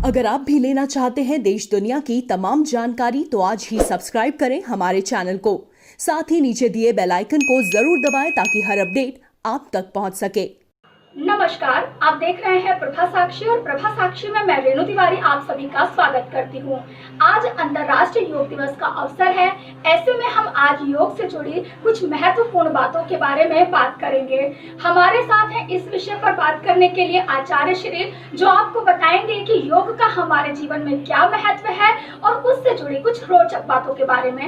अगर आप भी लेना चाहते हैं देश दुनिया की तमाम जानकारी तो आज ही सब्सक्राइब करें हमारे चैनल को। साथ ही नीचे दिए बेल आइकन को जरूर दबाएं ताकि हर अपडेट आप तक पहुंच सके। नमस्कार, आप देख रहे हैं प्रभा साक्षी और प्रभा साक्षी में मैं रेणु तिवारी आप सभी का स्वागत करती हूं। आज अंतर्राष्ट्रीय योग दिवस का अवसर है। ऐसे में हम आज योग से जुड़ी कुछ महत्वपूर्ण बातों के बारे में बात करेंगे। हमारे साथ हैं इस विषय पर बात करने के लिए आचार्य श्री, जो आपको बताएंगे कि योग का हमारे जीवन में क्या महत्व है और उससे जुड़ी कुछ रोचक बातों के बारे में।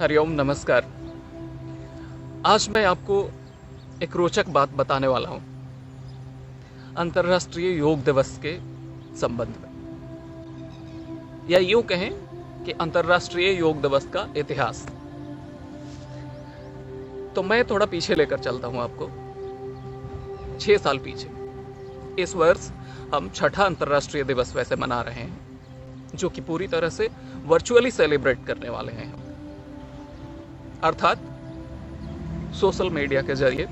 हरिओम, नमस्कार। आज मैं आपको एक रोचक बात बताने वाला हूं अंतर्राष्ट्रीय योग दिवस के संबंध में, या यूं कहें कि अंतर्राष्ट्रीय योग दिवस का इतिहास। तो मैं थोड़ा पीछे लेकर चलता हूं आपको, 6 साल पीछे। इस वर्ष हम छठा अंतर्राष्ट्रीय दिवस वैसे मना रहे हैं, जो कि पूरी तरह से वर्चुअली सेलिब्रेट करने वाले हैं, अर्थात सोशल मीडिया के जरिए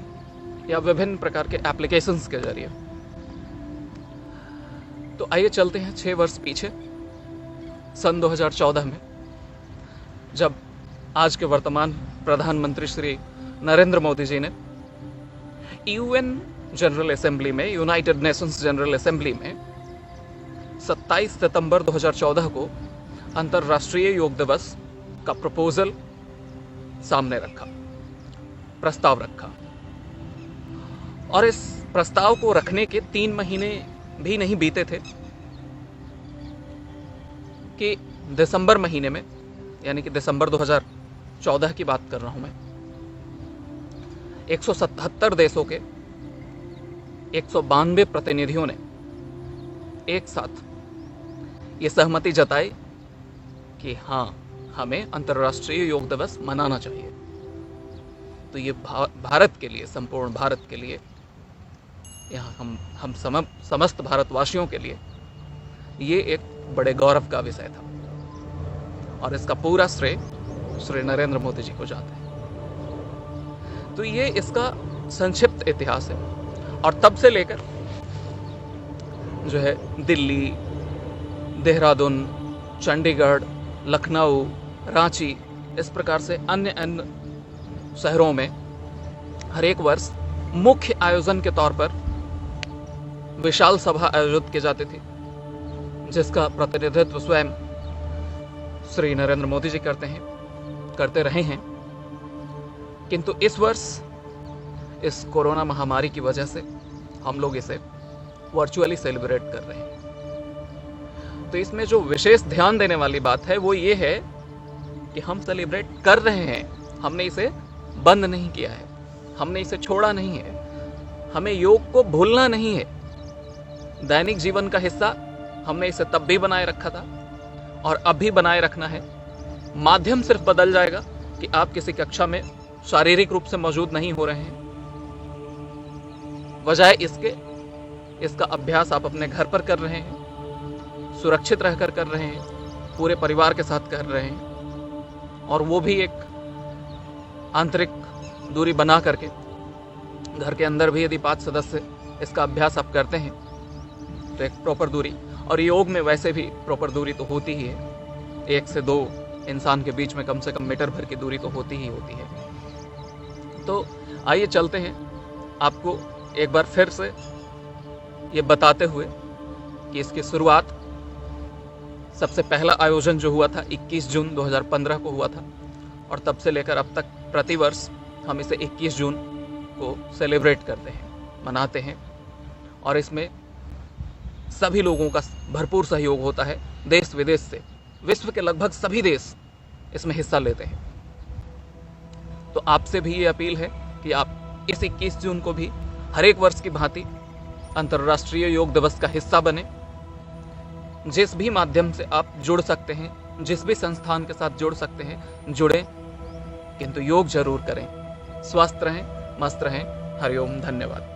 या विभिन्न प्रकार के एप्लीकेशंस के जरिए। तो आइए चलते हैं 6 वर्ष पीछे, सन 2014 में, जब आज के वर्तमान प्रधानमंत्री श्री नरेंद्र मोदी जी ने यूएन जनरल असेंबली में, यूनाइटेड नेशंस जनरल असेंबली में 27 सितंबर 2014 को अंतर्राष्ट्रीय योग दिवस का प्रपोजल सामने रखा, प्रस्ताव रखा। और इस प्रस्ताव को रखने के 3 महीने भी नहीं बीते थे कि दिसंबर महीने में, यानी कि दिसंबर 2014 की बात कर रहा हूं मैं, 177 देशों के 192 प्रतिनिधियों ने एक साथ ये सहमति जताई कि हाँ, हमें अंतर्राष्ट्रीय योग दिवस मनाना चाहिए। तो ये भारत के लिए, संपूर्ण भारत के लिए, यहाँ हम समस्त भारतवासियों के लिए ये एक बड़े गौरव का विषय था, और इसका पूरा श्रेय श्री नरेंद्र मोदी जी को जाता है। तो ये इसका संक्षिप्त इतिहास है। और तब से लेकर जो है दिल्ली, देहरादून, चंडीगढ़, लखनऊ, रांची, इस प्रकार से अन्य शहरों में हर एक वर्ष मुख्य आयोजन के तौर पर विशाल सभा आयोजित की जाती थी, जिसका प्रतिनिधित्व स्वयं श्री नरेंद्र मोदी जी करते रहे हैं। किंतु इस वर्ष इस कोरोना महामारी की वजह से हम लोग इसे वर्चुअली सेलिब्रेट कर रहे हैं। तो इसमें जो विशेष ध्यान देने वाली बात है वो ये है कि हम सेलिब्रेट कर रहे हैं, हमने इसे बंद नहीं किया है, हमने इसे छोड़ा नहीं है, हमें योग को भूलना नहीं है। दैनिक जीवन का हिस्सा हमने इसे तब भी बनाए रखा था और अब भी बनाए रखना है। माध्यम सिर्फ बदल जाएगा कि आप किसी कक्षा में शारीरिक रूप से मौजूद नहीं हो रहे हैं, बजाय इसका अभ्यास आप अपने घर पर कर रहे हैं, सुरक्षित रहकर कर रहे हैं, पूरे परिवार के साथ कर रहे हैं, और वो भी एक आंतरिक दूरी बना करके। घर के अंदर भी यदि 5 सदस्य इसका अभ्यास आप करते हैं तो एक प्रॉपर दूरी, और योग में वैसे भी प्रॉपर दूरी तो होती ही है, 1 से 2 इंसान के बीच में कम से कम मीटर भर की दूरी तो होती ही होती है। तो आइए चलते हैं आपको एक बार फिर से ये बताते हुए कि इसकी शुरुआत, सबसे पहला आयोजन जो हुआ था 21 जून 2015 को हुआ था, और तब से लेकर अब तक प्रतिवर्ष हम इसे 21 जून को सेलिब्रेट करते हैं, मनाते हैं। और इसमें सभी लोगों का भरपूर सहयोग होता है, देश विदेश से। विश्व के लगभग सभी देश इसमें हिस्सा लेते हैं। तो आपसे भी ये अपील है कि आप इस 21 जून को भी हर एक वर्ष की भांति अंतर्राष्ट्रीय योग दिवस का हिस्सा बने। जिस भी माध्यम से आप जुड़ सकते हैं, जिस भी संस्थान के साथ जुड़ सकते हैं, जुड़ें, किंतु योग जरूर करें। स्वस्थ रहें, मस्त रहें। हरिओम, धन्यवाद।